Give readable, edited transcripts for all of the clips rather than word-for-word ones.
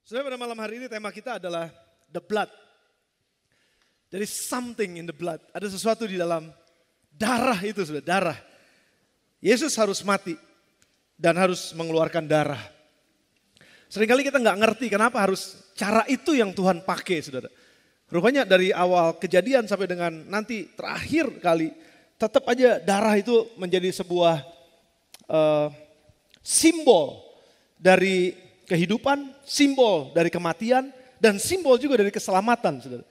Saudara, pada malam hari ini tema kita adalah the blood. There is something in the blood. Ada sesuatu di dalam darah itu, saudara, darah. Yesus harus mati dan harus mengeluarkan darah. Seringkali kita nggak ngerti kenapa harus cara itu yang Tuhan pakai, saudara. Rupanya dari awal kejadian sampai dengan nanti terakhir kali, tetap aja darah itu menjadi sebuah simbol dari kehidupan, simbol dari kematian, dan simbol juga dari keselamatan, saudara.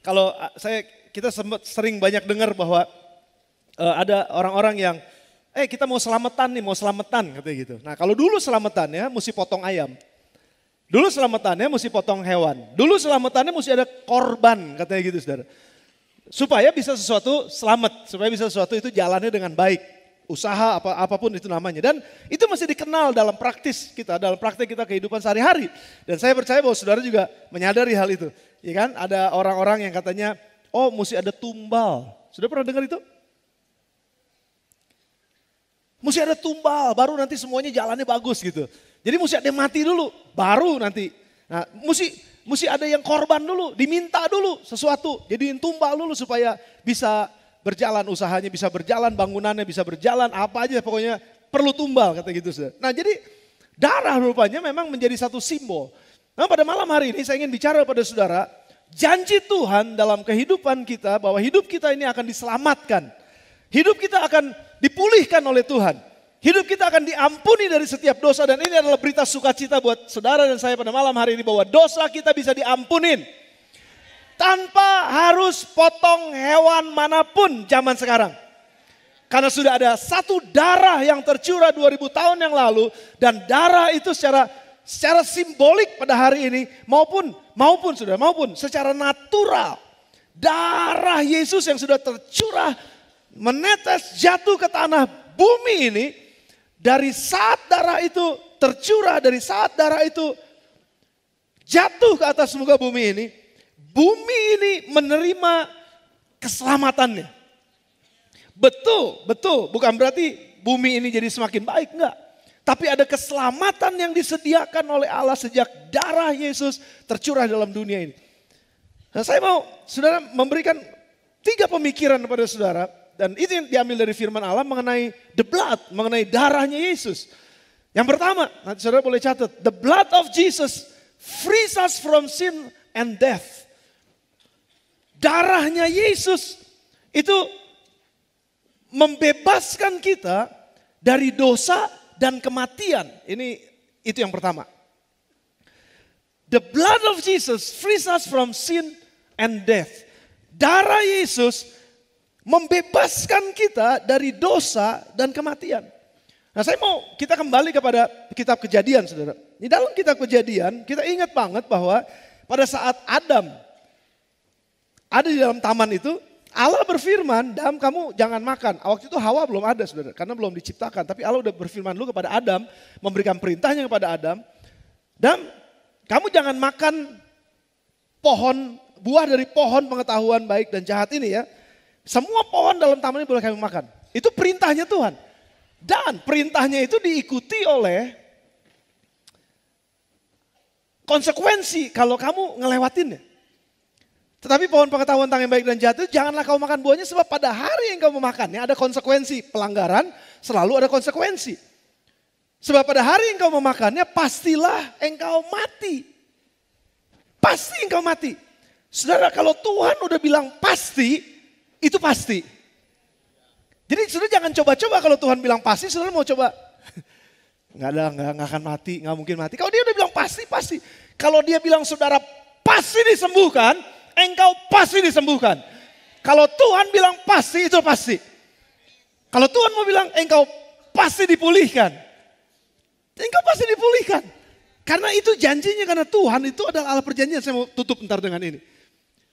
Kalau kita sering banyak dengar bahwa ada orang-orang yang, kita mau selamatan katanya gitu. Nah kalau dulu selamatannya mesti potong ayam. Dulu selamatannya mesti potong hewan. Dulu selamatannya mesti ada korban, katanya gitu, saudara. Supaya bisa sesuatu selamat, supaya bisa sesuatu itu jalannya dengan baik. Usaha apapun itu namanya. Dan itu masih dikenal dalam praktis kita, dalam praktik kita kehidupan sehari-hari. Dan saya percaya bahwa saudara juga menyadari hal itu. Ya kan? Ada orang-orang yang katanya, mesti ada tumbal. Sudah pernah dengar itu? Mesti ada tumbal, baru nanti semuanya jalannya bagus gitu. Jadi mesti ada yang mati dulu, baru nanti. Nah, mesti ada yang korban dulu, diminta dulu sesuatu. Jadiin tumbal dulu supaya bisa berjalan usahanya, bisa berjalan bangunannya, bisa berjalan apa aja pokoknya perlu tumbal kata gitu. Nah jadi darah rupanya memang menjadi satu simbol. Nah pada malam hari ini saya ingin bicara pada saudara, janji Tuhan dalam kehidupan kita bahwa hidup kita ini akan diselamatkan. Hidup kita akan dipulihkan oleh Tuhan. Hidup kita akan diampuni dari setiap dosa dan ini adalah berita sukacita buat saudara dan saya pada malam hari ini bahwa dosa kita bisa diampunin. Tanpa harus potong hewan manapun zaman sekarang. Karena sudah ada satu darah yang tercurah 2000 tahun yang lalu. Dan darah itu secara simbolik pada hari ini maupun secara natural. Darah Yesus yang sudah tercurah menetes jatuh ke tanah bumi ini. Dari saat darah itu tercurah, dari saat darah itu jatuh ke atas muka bumi ini. Bumi ini menerima keselamatannya. Betul. Bukan berarti bumi ini jadi semakin baik, enggak. Tapi ada keselamatan yang disediakan oleh Allah sejak darah Yesus tercurah dalam dunia ini. Nah, saya mau saudara memberikan 3 pemikiran kepada saudara. Dan itu yang diambil dari firman Allah mengenai the blood, mengenai darahnya Yesus. Yang pertama, nanti saudara boleh catat. The blood of Jesus frees us from sin and death. Darahnya Yesus itu membebaskan kita dari dosa dan kematian. Itu yang pertama. The blood of Jesus frees us from sin and death. Darah Yesus membebaskan kita dari dosa dan kematian. Nah saya mau kita kembali kepada kitab Kejadian, saudara. Di dalam kitab Kejadian kita ingat banget bahwa pada saat Adam ada di dalam taman itu, Allah berfirman, "Adam, kamu jangan makan." Waktu itu Hawa belum ada, saudara, karena belum diciptakan. Tapi Allah udah berfirman dulu kepada Adam, memberikan perintahnya kepada Adam, "Adam, kamu jangan makan buah dari pohon pengetahuan baik dan jahat ini ya. Semua pohon dalam taman ini boleh kamu makan." Itu perintahnya Tuhan. Dan perintahnya itu diikuti oleh konsekuensi kalau kamu ngelewatinnya. Tetapi pohon pengetahuan tentang yang baik dan jahat itu janganlah kau makan buahnya sebab pada hari yang kau memakannya ada konsekuensi. Pelanggaran selalu ada konsekuensi. Sebab pada hari yang kau memakannya pastilah engkau mati. Pasti engkau mati. Saudara, kalau Tuhan udah bilang pasti, itu pasti. Jadi saudara jangan coba-coba kalau Tuhan bilang pasti, saudara mau coba. Nggak akan mati, nggak mungkin mati. Kalau dia udah bilang pasti, pasti. Kalau dia bilang saudara pasti disembuhkan, engkau pasti disembuhkan. Kalau Tuhan bilang pasti, itu pasti. Kalau Tuhan mau bilang engkau pasti dipulihkan, engkau pasti dipulihkan. Karena itu janjinya, karena Tuhan itu adalah Allah perjanjian. Saya mau tutup ntar dengan ini.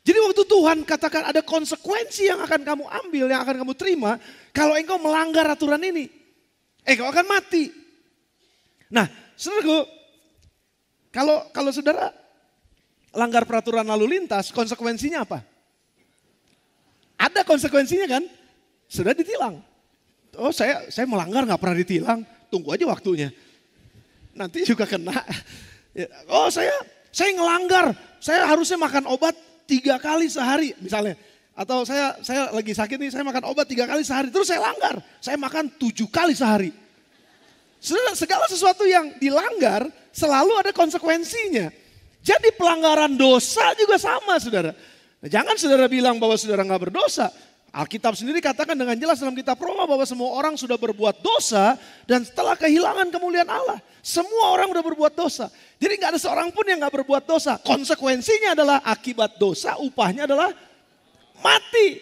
Jadi waktu Tuhan katakan ada konsekuensi yang akan kamu ambil, yang akan kamu terima. Kalau engkau melanggar aturan ini, engkau akan mati. Nah saudaraku, kalau saudara langgar peraturan lalu lintas, konsekuensinya apa? Ada konsekuensinya kan? Sudah ditilang. Saya melanggar nggak pernah ditilang, tunggu aja waktunya. Nanti juga kena. Saya ngelanggar, saya harusnya makan obat 3 kali sehari misalnya. Atau saya lagi sakit nih, saya makan obat 3 kali sehari. Terus saya langgar, saya makan 7 kali sehari. Segala sesuatu yang dilanggar selalu ada konsekuensinya. Jadi pelanggaran dosa juga sama saudara. Nah, jangan saudara bilang bahwa saudara nggak berdosa. Alkitab sendiri katakan dengan jelas dalam kitab Roma bahwa semua orang sudah berbuat dosa dan setelah kehilangan kemuliaan Allah. Semua orang sudah berbuat dosa. Jadi nggak ada seorang pun yang nggak berbuat dosa. Konsekuensinya adalah akibat dosa, upahnya adalah mati.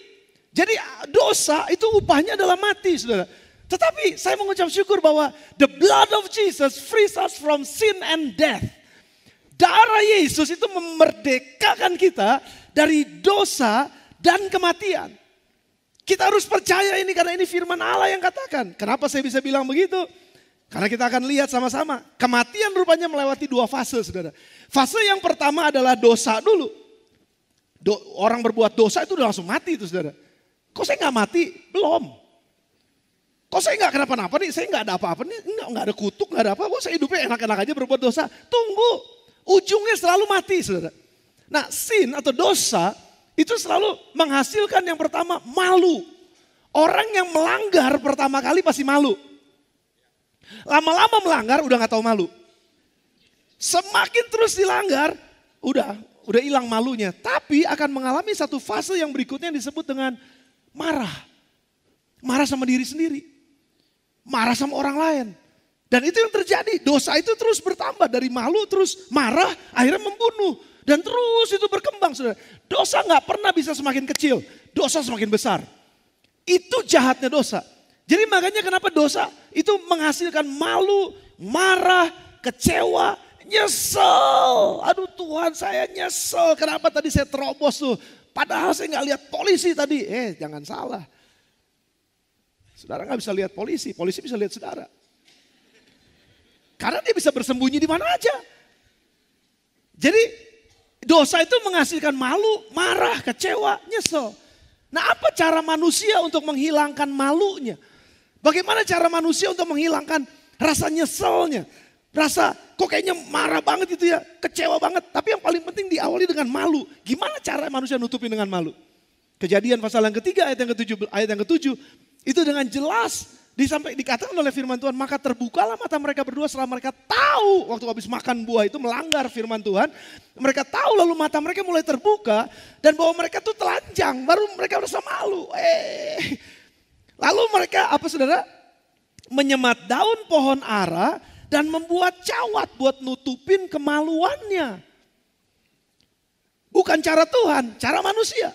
Jadi dosa itu upahnya adalah mati saudara. Tetapi saya mengucap syukur bahwa the blood of Jesus frees us from sin and death. Darah Yesus itu memerdekakan kita dari dosa dan kematian. Kita harus percaya ini karena ini firman Allah yang katakan. Kenapa saya bisa bilang begitu? Karena kita akan lihat sama-sama. Kematian rupanya melewati 2 fase saudara. Fase yang pertama adalah dosa dulu. Orang berbuat dosa itu udah langsung mati itu saudara. Kok saya gak mati? Belum. Kok saya gak kenapa-napa nih? Saya gak ada apa-apa nih. Gak ada kutuk, gak ada apa. Kok saya hidupnya enak-enak aja berbuat dosa. Tunggu. Ujungnya selalu mati saudara. Nah sin atau dosa itu selalu menghasilkan yang pertama malu. Orang yang melanggar pertama kali pasti malu. Lama-lama melanggar udah gak tahu malu. Semakin terus dilanggar udah hilang malunya. Tapi akan mengalami satu fase yang berikutnya yang disebut dengan marah. Marah sama diri sendiri. Marah sama orang lain. Dan itu yang terjadi. Dosa itu terus bertambah dari malu terus marah akhirnya membunuh. Dan terus itu berkembang saudara. Dosa gak pernah bisa semakin kecil. Dosa semakin besar. Itu jahatnya dosa. Jadi makanya kenapa dosa itu menghasilkan malu, marah, kecewa, nyesel. Aduh Tuhan saya nyesel. Kenapa tadi saya terobos tuh. Padahal saya gak lihat polisi tadi. Jangan salah. Saudara gak bisa lihat polisi. Polisi bisa lihat saudara. Karena dia bisa bersembunyi di mana aja. Jadi dosa itu menghasilkan malu, marah, kecewa, nyesel. Nah apa cara manusia untuk menghilangkan malunya? Bagaimana cara manusia untuk menghilangkan rasa nyeselnya? Rasa kok kayaknya marah banget itu ya, kecewa banget. Tapi yang paling penting diawali dengan malu. Gimana cara manusia nutupin dengan malu? Kejadian pasal yang ketiga ayat yang ke-7 itu dengan jelas dikatakan oleh firman Tuhan, maka terbukalah mata mereka berdua setelah mereka tahu waktu habis makan buah itu melanggar firman Tuhan. Mereka tahu lalu mata mereka mulai terbuka dan bahwa mereka tuh telanjang, baru mereka merasa malu. Lalu mereka apa saudara? Menyemat daun pohon ara dan membuat cawat buat nutupin kemaluannya. Bukan cara Tuhan, cara manusia.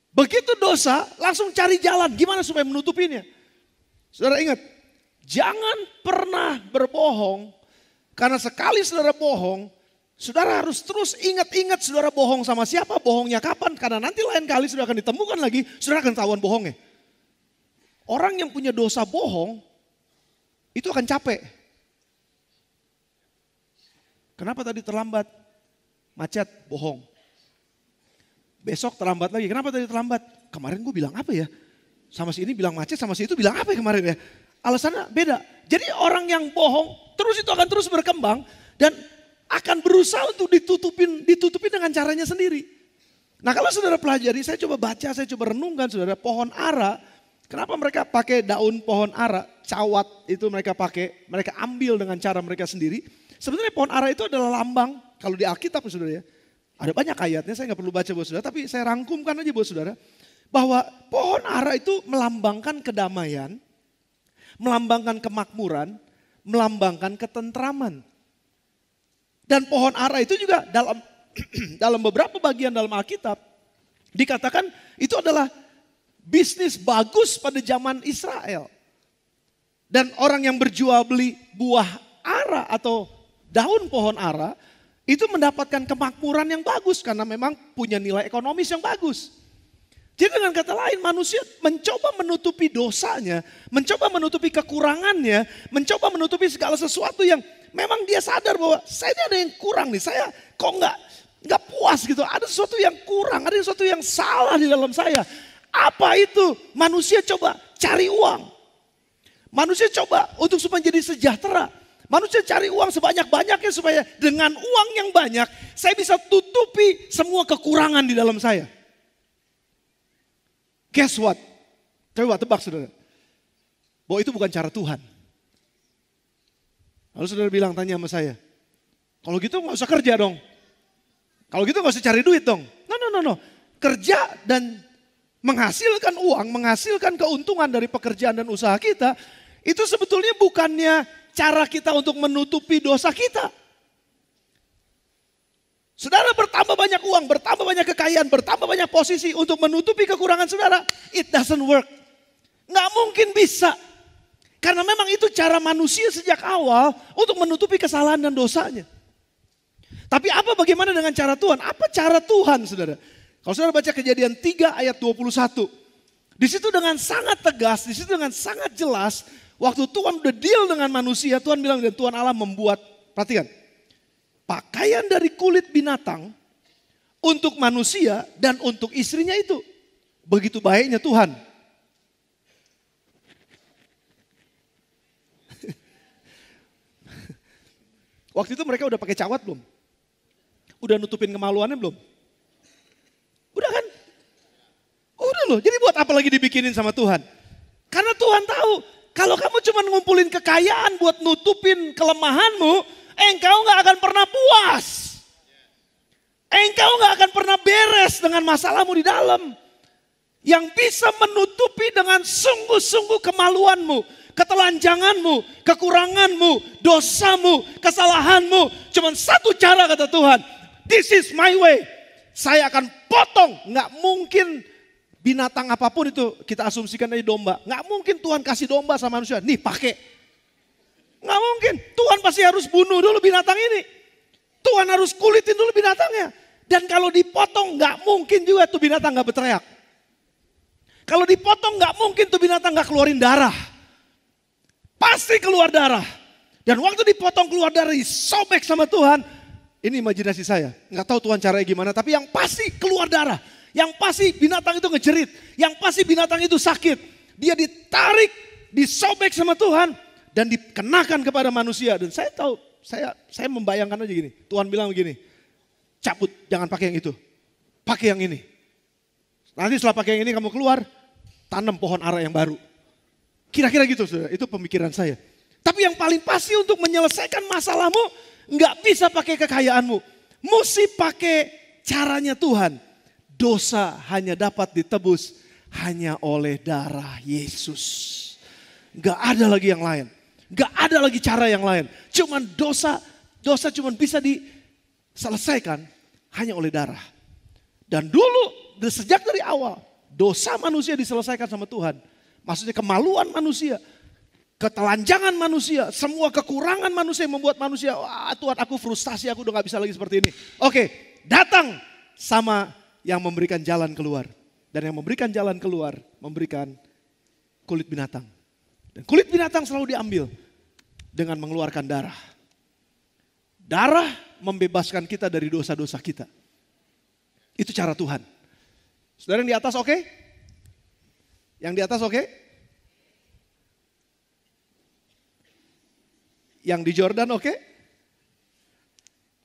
Begitu dosa langsung cari jalan gimana supaya menutupinya. Saudara ingat, jangan pernah berbohong karena sekali saudara bohong, saudara harus terus ingat-ingat saudara bohong sama siapa, bohongnya kapan. Karena nanti lain kali saudara akan ditemukan lagi, saudara akan ketahuan bohongnya. Orang yang punya dosa bohong, itu akan capek. Kenapa tadi terlambat? Macet, bohong. Besok terlambat lagi, kenapa tadi terlambat? Kemarin gue bilang apa ya? Sama si ini bilang macet, sama si itu bilang apa ya kemarin ya? Alasannya beda. Jadi orang yang bohong terus itu akan terus berkembang dan akan berusaha untuk ditutupin dengan caranya sendiri. Nah kalau saudara pelajari, saya coba baca, saya coba renungkan saudara, pohon ara. Kenapa mereka pakai daun pohon ara, cawat itu mereka pakai, mereka ambil dengan cara mereka sendiri. Sebenarnya pohon ara itu adalah lambang, kalau di Alkitab saudara ya. Ada banyak ayatnya, saya nggak perlu baca buat saudara, tapi saya rangkumkan aja buat saudara. Bahwa pohon ara itu melambangkan kedamaian, melambangkan kemakmuran, melambangkan ketentraman. Dan pohon ara itu juga dalam beberapa bagian dalam Alkitab dikatakan itu adalah bisnis bagus pada zaman Israel. Dan orang yang berjual beli buah ara atau daun pohon ara itu mendapatkan kemakmuran yang bagus karena memang punya nilai ekonomis yang bagus. Jadi dengan kata lain manusia mencoba menutupi dosanya, mencoba menutupi kekurangannya, mencoba menutupi segala sesuatu yang memang dia sadar bahwa saya ini ada yang kurang nih, saya kok nggak puas gitu, ada sesuatu yang kurang, ada sesuatu yang salah di dalam saya. Apa itu? Manusia coba cari uang. Manusia coba untuk supaya jadi sejahtera. Manusia cari uang sebanyak-banyaknya supaya dengan uang yang banyak saya bisa tutupi semua kekurangan di dalam saya. Guess what? Coba tebak saudara. Bahwa itu bukan cara Tuhan. Lalu saudara bilang, tanya sama saya. Kalau gitu gak usah kerja dong. Kalau gitu gak usah cari duit dong. No. Kerja dan menghasilkan uang, menghasilkan keuntungan dari pekerjaan dan usaha kita. Itu sebetulnya bukannya cara kita untuk menutupi dosa kita. Saudara bertambah banyak uang, bertambah banyak kekayaan, bertambah banyak posisi untuk menutupi kekurangan saudara. It doesn't work. Nggak mungkin bisa. Karena memang itu cara manusia sejak awal untuk menutupi kesalahan dan dosanya. Tapi bagaimana dengan cara Tuhan? Apa cara Tuhan saudara? Kalau saudara baca Kejadian 3 ayat 21. Di situ dengan sangat tegas, di situ dengan sangat jelas. Waktu Tuhan udah deal dengan manusia, Tuhan bilang dan Tuhan Allah membuat, perhatikan. Pakaian dari kulit binatang untuk manusia dan untuk istrinya itu. Begitu baiknya Tuhan. Waktu itu mereka udah pakai cawat belum? Udah nutupin kemaluannya belum? Udah kan? Udah loh, jadi buat apa lagi dibikinin sama Tuhan? Karena Tuhan tahu, kalau kamu cuma ngumpulin kekayaan buat nutupin kelemahanmu, engkau gak akan pernah puas. Engkau gak akan pernah beres dengan masalahmu di dalam. Yang bisa menutupi dengan sungguh-sungguh kemaluanmu, ketelanjanganmu, kekuranganmu, dosamu, kesalahanmu. Cuma satu cara kata Tuhan. This is my way. Saya akan potong. Gak mungkin binatang apapun itu kita asumsikan dari domba. Gak mungkin Tuhan kasih domba sama manusia. Nih pakai. Gak mungkin. Tuhan pasti harus bunuh dulu binatang ini. Tuhan harus kulitin dulu binatangnya. Dan kalau dipotong gak mungkin juga tuh binatang gak berteriak. Kalau dipotong gak mungkin tuh binatang gak keluarin darah. Pasti keluar darah. Dan waktu dipotong keluar darah disobek sama Tuhan. Ini imajinasi saya. Gak tahu Tuhan caranya gimana. Tapi yang pasti keluar darah. Yang pasti binatang itu ngejerit. Yang pasti binatang itu sakit. Dia ditarik, disobek sama Tuhan. Dan dikenakan kepada manusia. Dan saya tahu, saya membayangkan aja gini. Tuhan bilang begini, cabut, jangan pakai yang itu. Pakai yang ini. Nanti setelah pakai yang ini kamu keluar, tanam pohon ara yang baru. Kira-kira gitu saudara, itu pemikiran saya. Tapi yang paling pasti untuk menyelesaikan masalahmu, nggak bisa pakai kekayaanmu. Mesti pakai caranya Tuhan. Dosa hanya dapat ditebus hanya oleh darah Yesus. Nggak ada lagi yang lain. Nggak ada lagi cara yang lain. Cuman dosa cuman bisa diselesaikan hanya oleh darah. Dan dulu, sejak dari awal, dosa manusia diselesaikan sama Tuhan. Maksudnya kemaluan manusia, ketelanjangan manusia, semua kekurangan manusia yang membuat manusia, wah Tuhan aku frustasi, aku udah gak bisa lagi seperti ini. Oke, datang sama yang memberikan jalan keluar. Dan yang memberikan jalan keluar, memberikan kulit binatang. Dan kulit binatang selalu diambil dengan mengeluarkan darah. Darah membebaskan kita dari dosa-dosa kita. Itu cara Tuhan. Saudara yang di atas oke? Yang di atas oke? Yang di Jordan oke?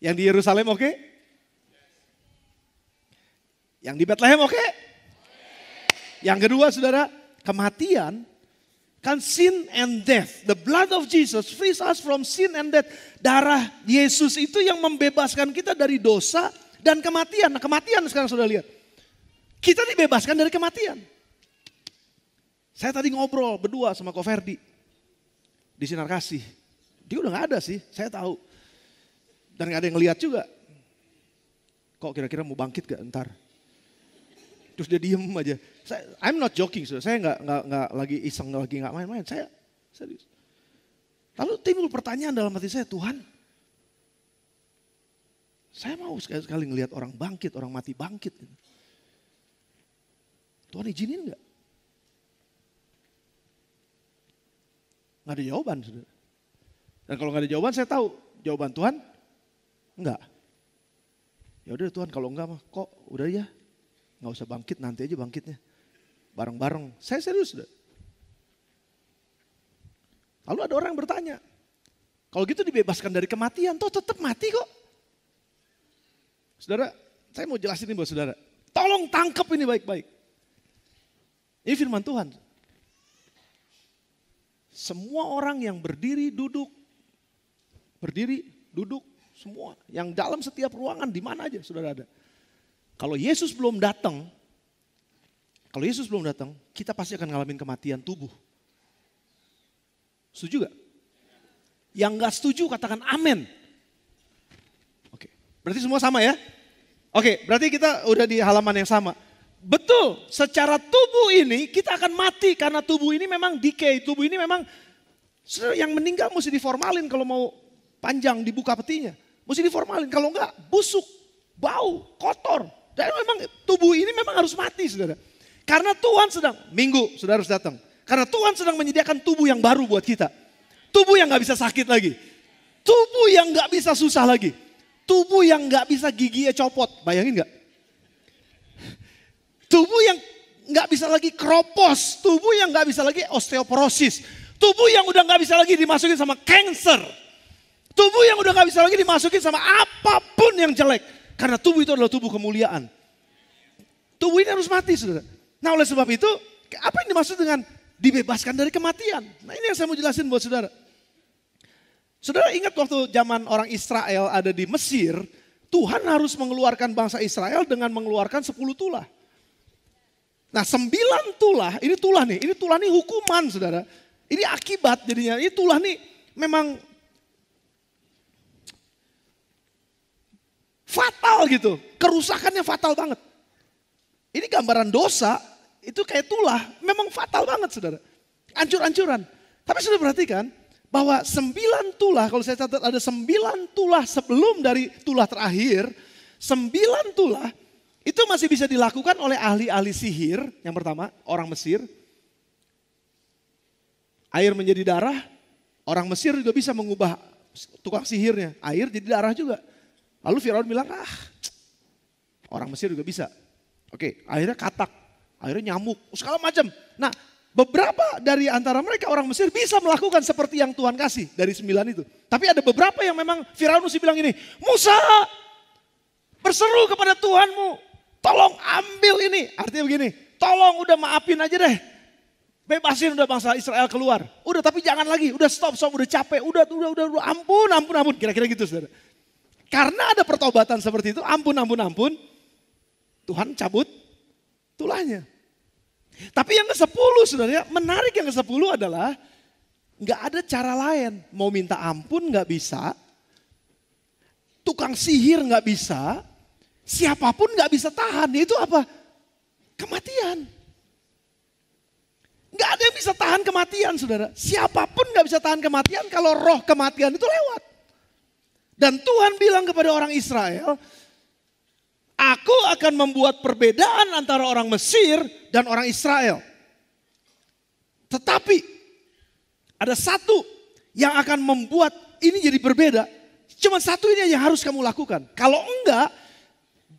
Yang di Yerusalem oke? Yang di Bethlehem oke? Yang kedua saudara, kematian. Kan sin and death. The blood of Jesus frees us from sin and death. Darah Yesus itu yang membebaskan kita dari dosa dan kematian. Nah kematian sekarang sudah lihat. Kita dibebaskan dari kematian. Saya tadi ngobrol berdua sama Ko Ferdi. Di Sinar Kasih. Dia udah gak ada sih, saya tahu. Dan gak ada yang ngeliat juga. Kok kira-kira mau bangkit gak ntar? Terus dia diem aja. I'm not joking, saya nggak lagi iseng, lagi nggak main-main. Saya serius. Lalu timbul pertanyaan dalam hati saya, Tuhan, saya mau sekali-sekali ngelihat orang bangkit, orang mati bangkit. Tuhan izinin nggak? Nggak ada jawaban, saudara. Dan kalau nggak ada jawaban, saya tahu jawaban Tuhan, enggak. Ya udah Tuhan, kalau enggak mah, kok udah ya, nggak usah bangkit, nanti aja bangkitnya. Bareng-bareng, saya serius. Lalu ada orang yang bertanya, Kalau gitu dibebaskan dari kematian, toh tetap mati kok. Saudara, saya mau jelasin ini buat saudara. Tolong tangkap ini baik-baik. Ini firman Tuhan. Semua orang yang berdiri, duduk, semua. Yang dalam setiap ruangan, di mana aja saudara ada. Kalau Yesus belum datang, kita pasti akan ngalamin kematian tubuh. Setuju gak? Yang gak setuju katakan amin. Oke, berarti semua sama ya? Oke, berarti kita udah di halaman yang sama. Betul, secara tubuh ini kita akan mati karena tubuh ini memang decay. Tubuh ini memang yang meninggal mesti diformalin kalau mau panjang dibuka petinya. Mesti diformalin, kalau enggak busuk, bau, kotor. Dan memang tubuh ini memang harus mati saudara. Karena Tuhan sedang, minggu saudara harus datang. Karena Tuhan sedang menyediakan tubuh yang baru buat kita. Tubuh yang gak bisa sakit lagi. Tubuh yang gak bisa susah lagi. Tubuh yang gak bisa giginya copot, bayangin gak? Tubuh yang gak bisa lagi kropos. Tubuh yang gak bisa lagi osteoporosis. Tubuh yang udah gak bisa lagi dimasukin sama cancer. Tubuh yang udah gak bisa lagi dimasukin sama apapun yang jelek. Karena tubuh itu adalah tubuh kemuliaan. Tubuh ini harus mati saudara. Nah oleh sebab itu, apa yang dimaksud dengan dibebaskan dari kematian? Nah ini yang saya mau jelasin buat saudara. Saudara ingat waktu zaman orang Israel ada di Mesir, Tuhan harus mengeluarkan bangsa Israel dengan mengeluarkan 10 tulah. Nah 9 tulah, ini tulah nih hukuman saudara. Ini akibat jadinya, ini tulah nih memang fatal gitu. Kerusakannya fatal banget. Ini gambaran dosa, itu kayak tulah, memang fatal banget saudara. Ancur-ancuran. Tapi sudah perhatikan bahwa 9 tulah, kalau saya catat ada 9 tulah sebelum dari tulah terakhir. 9 tulah itu masih bisa dilakukan oleh ahli-ahli sihir. Yang pertama, orang Mesir. Air menjadi darah, orang Mesir juga bisa mengubah tukang sihirnya. Air jadi darah juga. Lalu Firaun bilang, orang Mesir juga bisa. Oke, akhirnya katak, akhirnya nyamuk, segala macam. Nah, beberapa dari antara mereka orang Mesir bisa melakukan seperti yang Tuhan kasih dari 9 itu. Tapi ada beberapa yang memang Firaun mesti bilang ini, Musa berseru kepada Tuhanmu, tolong ambil ini. Artinya begini, tolong udah maafin aja deh. Bebasin udah bangsa Israel keluar. Udah tapi jangan lagi, udah stop, udah capek, udah ampun. Kira-kira gitu saudara. Karena ada pertobatan seperti itu, ampun. Tuhan cabut tulahnya. Tapi yang ke-10 saudara, menarik yang ke-10 adalah gak ada cara lain. Mau minta ampun gak bisa, tukang sihir gak bisa, siapapun gak bisa tahan. Itu apa? Kematian. Gak ada yang bisa tahan kematian saudara. Siapapun gak bisa tahan kematian kalau roh kematian itu lewat. Dan Tuhan bilang kepada orang Israel, aku akan membuat perbedaan antara orang Mesir dan orang Israel. Tetapi ada satu yang akan membuat ini jadi berbeda. Cuma satu ini yang harus kamu lakukan. Kalau enggak,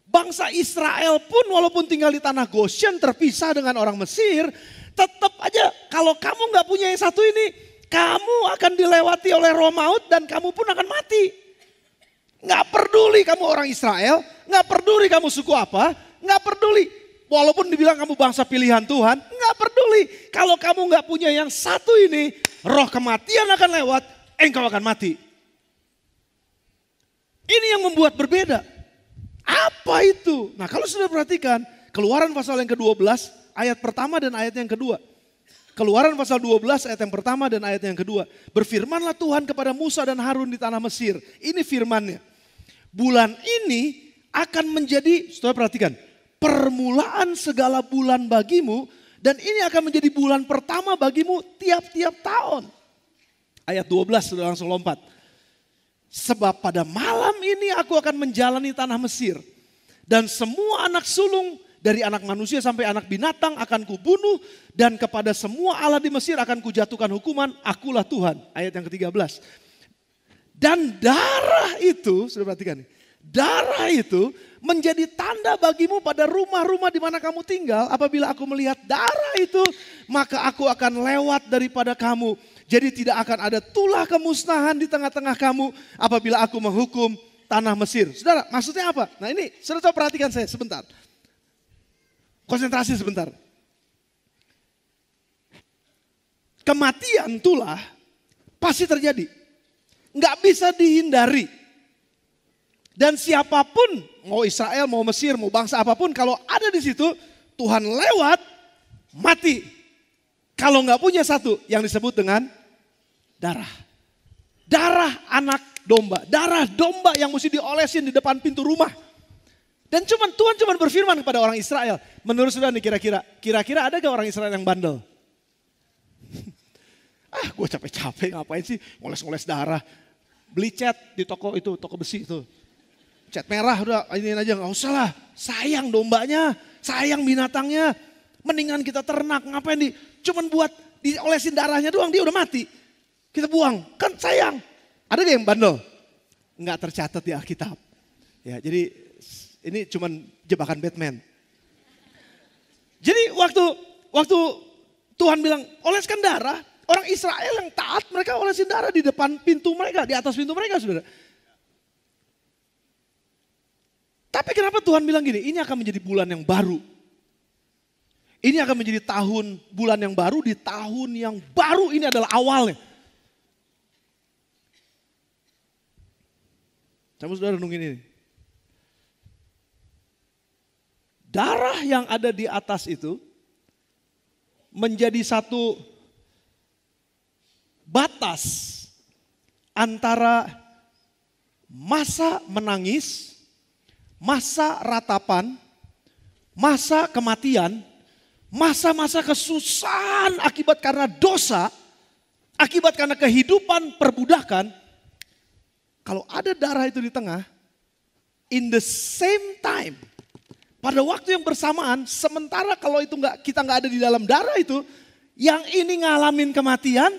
bangsa Israel pun walaupun tinggal di tanah Goshen terpisah dengan orang Mesir, tetap aja kalau kamu enggak punya yang satu ini, kamu akan dilewati oleh roh maut dan kamu pun akan mati. Nggak peduli kamu orang Israel, nggak peduli kamu suku apa, nggak peduli. Walaupun dibilang kamu bangsa pilihan Tuhan, nggak peduli. Kalau kamu nggak punya yang satu ini, roh kematian akan lewat, engkau akan mati. Ini yang membuat berbeda. Apa itu? Nah kalau sudah perhatikan, Keluaran pasal yang ke-12, ayat pertama dan ayat yang kedua. Keluaran pasal 12 ayat yang pertama dan ayat yang kedua. Berfirmanlah Tuhan kepada Musa dan Harun di tanah Mesir. Ini firmannya. Bulan ini akan menjadi, saudara perhatikan, permulaan segala bulan bagimu. Dan ini akan menjadi bulan pertama bagimu tiap-tiap tahun. Ayat 12 sudah langsung lompat. Sebab pada malam ini aku akan menjalani tanah Mesir. Dan semua anak sulung dari anak manusia sampai anak binatang akan kubunuh. Dan kepada semua Allah di Mesir akan kujatuhkan hukuman. Akulah Tuhan. Ayat yang ke-13. Dan darah itu, sudah perhatikan nih. Darah itu menjadi tanda bagimu pada rumah-rumah di mana kamu tinggal. Apabila aku melihat darah itu, maka aku akan lewat daripada kamu. Jadi tidak akan ada tulah kemusnahan di tengah-tengah kamu apabila aku menghukum tanah Mesir. Saudara, maksudnya apa? Nah ini, saudara coba perhatikan saya sebentar. Konsentrasi sebentar. Kematian tulah pasti terjadi. Nggak bisa dihindari. Dan siapapun, mau Israel, mau Mesir, mau bangsa apapun, kalau ada di situ, Tuhan lewat, mati. Kalau nggak punya satu yang disebut dengan darah. Darah anak domba. Darah domba yang mesti diolesin di depan pintu rumah. Dan Tuhan cuma berfirman kepada orang Israel. Menurut saudara nih kira-kira ada gak orang Israel yang bandel? Gue capek-capek ngapain sih ngoles-ngoles darah. Beli cat di toko itu, toko besi itu. Cat merah udah ini aja gak usah lah. Sayang dombanya, sayang binatangnya. Mendingan kita ternak, ngapain cuman buat diolesin darahnya doang dia udah mati. Kita buang, kan sayang. Ada gak yang bandel? Enggak tercatat di Alkitab. Ya, jadi ini cuman jebakan Batman. Jadi waktu Tuhan bilang oleskan darah, orang Israel yang taat mereka olesin darah di depan pintu mereka, di atas pintu mereka saudara. Tapi kenapa Tuhan bilang gini, ini akan menjadi bulan yang baru. Ini akan menjadi bulan yang baru di tahun yang baru, ini adalah awalnya. Coba saudara nungguin ini. Darah yang ada di atas itu menjadi satu batas antara masa menangis, masa ratapan, masa kematian, masa-masa kesusahan akibat karena dosa, akibat karena kehidupan perbudakan. Kalau ada darah itu di tengah, in the same time, pada waktu yang bersamaan, sementara kalau itu kita nggak ada di dalam darah itu, yang ini ngalamin kematian,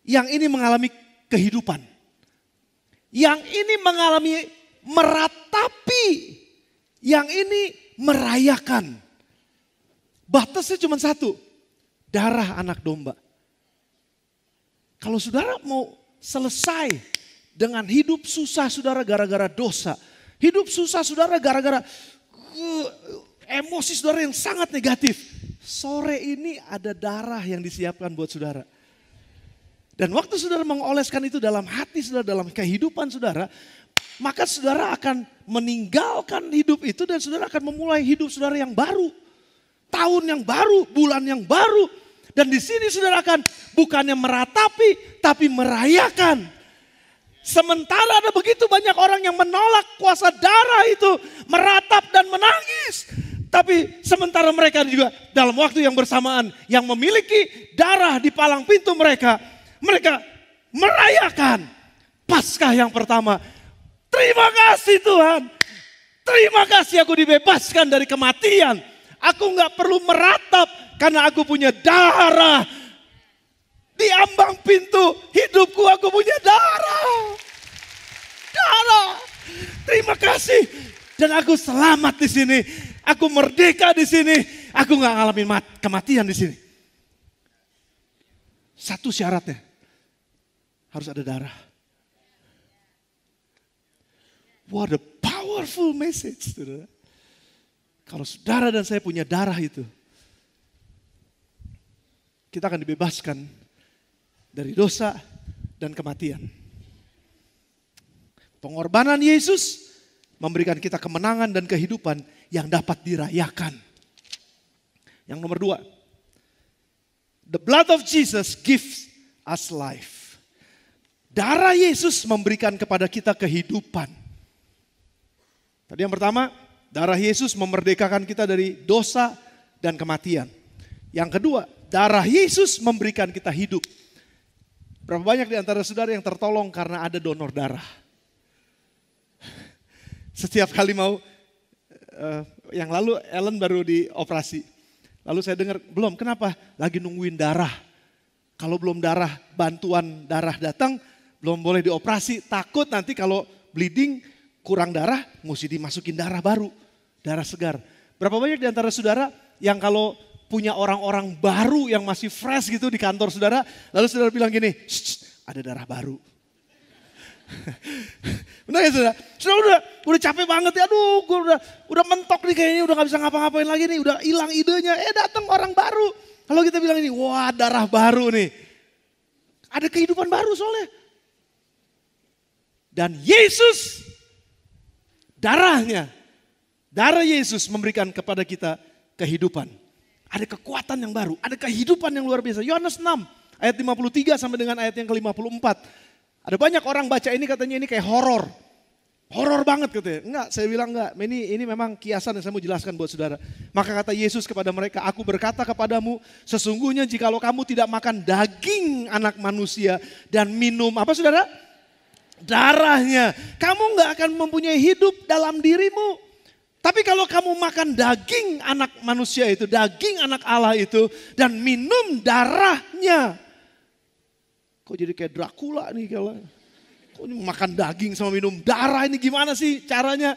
yang ini mengalami kehidupan. Yang ini mengalami meratapi, yang ini merayakan. Batasnya cuma satu, darah anak domba. Kalau saudara mau selesai dengan hidup susah saudara gara-gara dosa. Hidup susah saudara gara-gara emosi saudara yang sangat negatif. Sore ini ada darah yang disiapkan buat saudara. Dan waktu saudara mengoleskan itu dalam hati saudara, dalam kehidupan saudara, maka saudara akan meninggalkan hidup itu dan saudara akan memulai hidup saudara yang baru. Tahun yang baru, bulan yang baru. Dan di sini saudara akan bukannya meratapi, tapi merayakan. Sementara ada begitu banyak orang yang menolak kuasa darah itu, meratap dan menangis. Tapi sementara mereka juga dalam waktu yang bersamaan yang memiliki darah di palang pintu mereka, mereka merayakan Paskah yang pertama. Terima kasih Tuhan, terima kasih aku dibebaskan dari kematian. Aku gak perlu meratap karena aku punya darah. Di ambang pintu hidupku aku punya darah. Darah. Terima kasih. Dan aku selamat di sini. Aku merdeka di sini. Aku gak ngalamin kematian di sini. Satu syaratnya. Harus ada darah. What a powerful message. Saudara. Kalau saudara dan saya punya darah itu. Kita akan dibebaskan dari dosa dan kematian. Pengorbanan Yesus memberikan kita kemenangan dan kehidupan yang dapat dirayakan. Yang nomor 2. The blood of Jesus gives us life. Darah Yesus memberikan kepada kita kehidupan. Tadi yang pertama, darah Yesus memerdekakan kita dari dosa dan kematian. Yang kedua, darah Yesus memberikan kita hidup. Berapa banyak di antara saudara yang tertolong karena ada donor darah? Setiap kali mau, yang lalu Ellen baru dioperasi. Lalu saya dengar, belum, kenapa? Lagi nungguin darah. Kalau belum bantuan darah datang, belum boleh dioperasi. Takut nanti kalau bleeding, kurang darah, mesti dimasukin darah baru. Darah segar. Berapa banyak di antara saudara yang kalau punya orang-orang baru yang masih fresh gitu di kantor saudara. Lalu saudara bilang gini, ada darah baru. Benar ya saudara? Saudara udah capek banget ya, aduh gue udah mentok nih kayaknya, udah gak bisa ngapa-ngapain lagi nih, udah hilang idenya. Datang orang baru. Kalau kita bilang ini, wah darah baru nih. Ada kehidupan baru soalnya. Dan Yesus, darah Yesus memberikan kepada kita kehidupan. Ada kekuatan yang baru, ada kehidupan yang luar biasa. Yohanes 6 ayat 53 sampai dengan ayat yang ke-54. Ada banyak orang baca ini katanya ini kayak horor. Horor banget katanya. Enggak, saya bilang enggak. Ini memang kiasan yang saya mau jelaskan buat saudara. Maka kata Yesus kepada mereka, aku berkata kepadamu, sesungguhnya jikalau kamu tidak makan daging anak manusia dan minum, apa saudara? Darahnya. Kamu enggak akan mempunyai hidup dalam dirimu. Tapi kalau kamu makan daging anak manusia itu, daging anak Allah itu, dan minum darahnya. Kok jadi kayak Dracula nih kalau kok makan daging sama minum darah ini gimana sih caranya?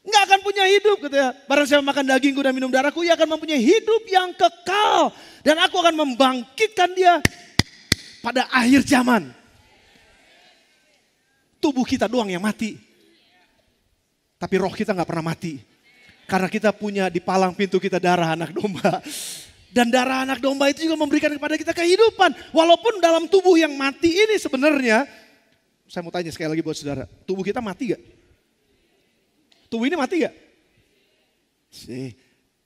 Nggak akan punya hidup katanya. Barang siapa makan dagingku dan minum darahku, ia akan mempunyai hidup yang kekal. Dan aku akan membangkitkan dia pada akhir zaman. Tubuh kita doang yang mati. Tapi roh kita nggak pernah mati. Karena kita punya di palang pintu kita darah anak domba. Dan darah anak domba itu juga memberikan kepada kita kehidupan. Walaupun dalam tubuh yang mati ini sebenarnya, saya mau tanya sekali lagi buat saudara, tubuh kita mati gak? Tubuh ini mati gak?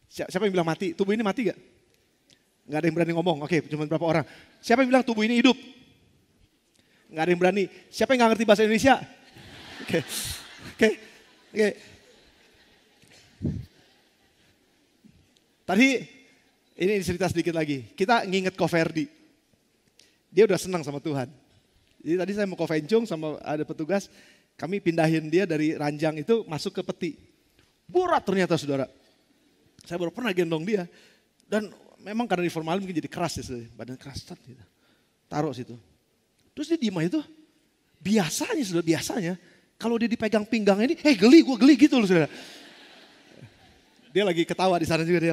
Siapa yang bilang mati? Tubuh ini mati gak? Gak ada yang berani ngomong, oke cuma berapa orang. Siapa yang bilang tubuh ini hidup? Gak ada yang berani. Siapa yang gak ngerti bahasa Indonesia? Oke. Tadi ini cerita sedikit lagi. Kita nginget Ko Ferdi. Dia udah senang sama Tuhan. Jadi tadi saya mau Ko Fencung sama ada petugas. Kami pindahin dia dari ranjang itu masuk ke peti. Berat ternyata saudara. Saya baru pernah gendong dia. Dan memang karena di formalin mungkin jadi keras ya. Badan keras. Gitu. Taruh situ. Terus dia diem aja tuh. Biasanya saudara, biasanya. Kalau dia dipegang pinggangnya ini, gue geli gitu loh saudara. Dia lagi ketawa di sana juga, dia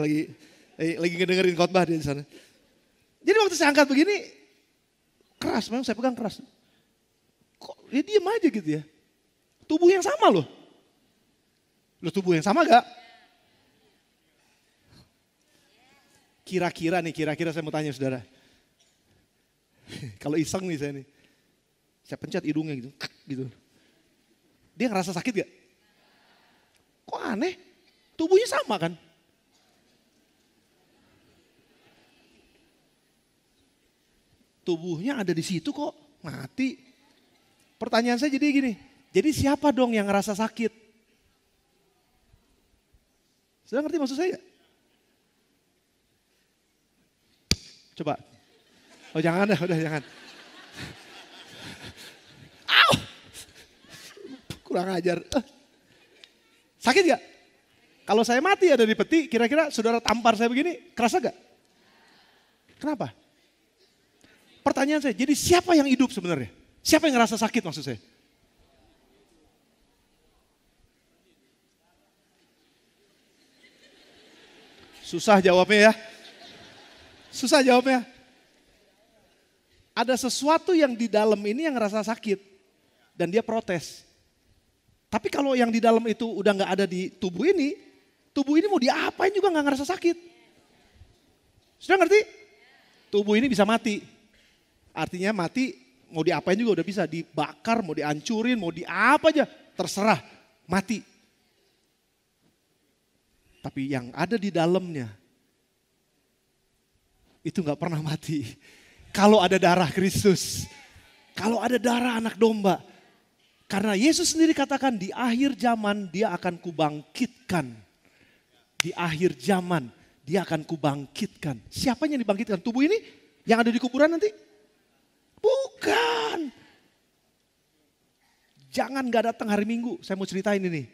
lagi ngedengerin khotbah dia di sana. Jadi waktu saya angkat begini, keras, memang saya pegang keras. Kok dia diem aja gitu ya. Tubuh yang sama loh. Loh tubuh yang sama gak? Kira-kira saya mau tanya saudara. Kalau iseng nih saya nih. Saya pencet hidungnya gitu. Dia ngerasa sakit gak? Kok aneh? Tubuhnya sama kan? Tubuhnya ada di situ kok, mati. Pertanyaan saya jadi gini, jadi siapa dong yang ngerasa sakit? Sudah ngerti maksud saya? Coba. Oh jangan dah, udah jangan. Au! Kurang ajar. Sakit gak? Kalau saya mati ada di peti, kira-kira saudara tampar saya begini, kerasa gak? Kenapa? Pertanyaan saya, jadi siapa yang hidup sebenarnya? Siapa yang ngerasa sakit maksud saya? Susah jawabnya ya. Susah jawabnya. Ada sesuatu yang di dalam ini yang ngerasa sakit. Dan dia protes. Tapi kalau yang di dalam itu udah gak ada di tubuh ini mau diapain juga gak ngerasa sakit. Sudah ngerti? Tubuh ini bisa mati. Artinya mati mau diapain juga udah bisa. Dibakar, mau dihancurin, mau diapa aja. Terserah, mati. Tapi yang ada di dalamnya itu gak pernah mati. Kalau ada darah Kristus. Kalau ada darah anak domba. Karena Yesus sendiri katakan di akhir zaman dia akan kubangkitkan. Di akhir zaman dia akan kubangkitkan. Siapa yang dibangkitkan? Tubuh ini yang ada di kuburan nanti? Bukan. Jangan gak datang hari Minggu. Saya mau ceritain ini.